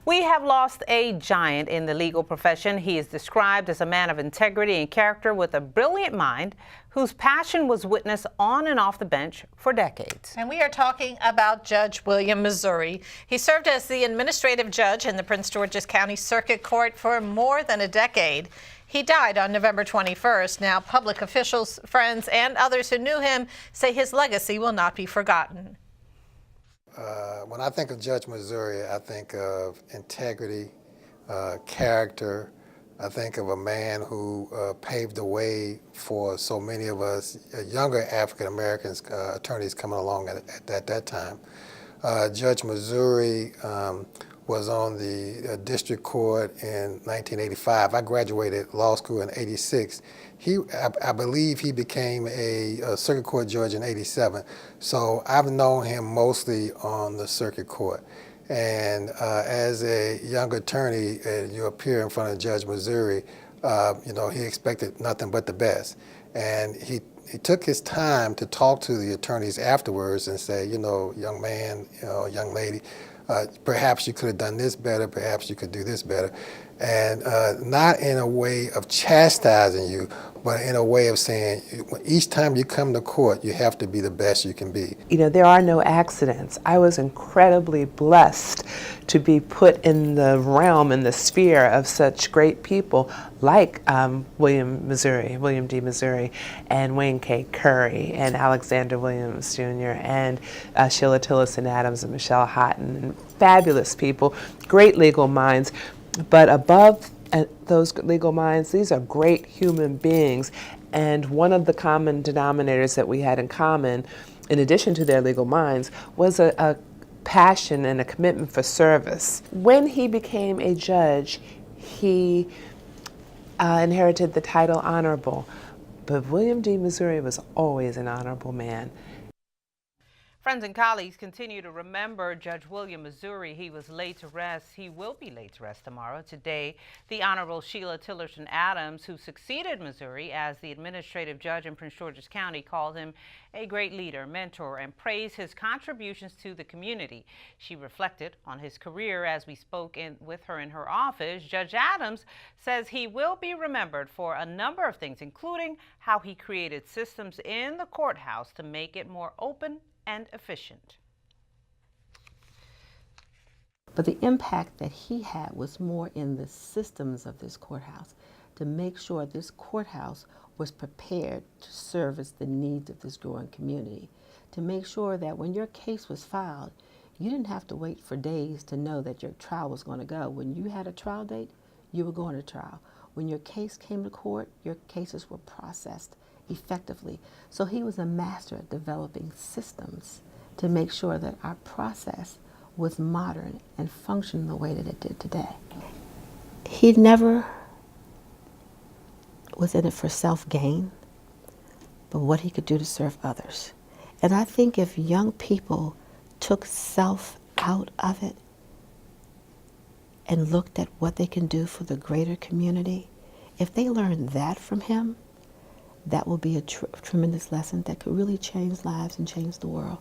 We have lost a giant in the legal profession. He is described as a man of integrity and character with a brilliant mind whose passion was witnessed on and off the bench for decades. And we are talking about Judge William Missouri. He served as the administrative judge in the Prince George's County Circuit Court for more than a decade. He died on November 21st. Now, public officials, friends, and others who knew him say his legacy will not be forgotten. When I think of Judge Missouri, I think of integrity, character. I think of a man who paved the way for so many of us younger African Americans, attorneys coming along at that time. Judge Missouri was on the district court in 1985. I graduated law school in '86. I believe he became a circuit court judge in '87. So I've known him mostly on the circuit court. And as a young attorney, you appear in front of Judge Missouri, he expected nothing but the best. And he took his time to talk to the attorneys afterwards and say, young man, young lady, perhaps you could have done this better, perhaps you could do this better. And not in a way of chastising you, but in a way of saying, each time you come to court, you have to be the best you can be. There are no accidents. I was incredibly blessed to be put in the realm, in the sphere of such great people like William D. Missouri, and Wayne K. Curry, and Alexander Williams Jr., and Sheila Tillotson Adams, and Michelle Houghton, and fabulous people, great legal minds. But above those legal minds, these are great human beings. And one of the common denominators that we had in common, in addition to their legal minds, was a passion and a commitment for service. When he became a judge, he inherited the title honorable. But William D. Missouri was always an honorable man. Friends and colleagues continue to remember Judge William Missouri. He was laid to rest. He will be laid to rest tomorrow. Today, the Honorable Sheila Tillotson Adams, who succeeded Missouri as the administrative judge in Prince George's County, called him a great leader, mentor, and praised his contributions to the community. She reflected on his career as we spoke with her in her office. Judge Adams says he will be remembered for a number of things, including how he created systems in the courthouse to make it more open and efficient. But the impact that he had was more in the systems of this courthouse, to make sure this courthouse was prepared to service the needs of this growing community, to make sure that when your case was filed, you didn't have to wait for days to know that your trial was going to go. When you had a trial date, you were going to trial. When your case came to court, your cases were processed effectively. So he was a master at developing systems to make sure that our process was modern and functioned the way that it did today. He never was in it for self-gain, but what he could do to serve others. And I think if young people took self out of it and looked at what they can do for the greater community, if they learned that from him, that will be a tremendous lesson that could really change lives and change the world.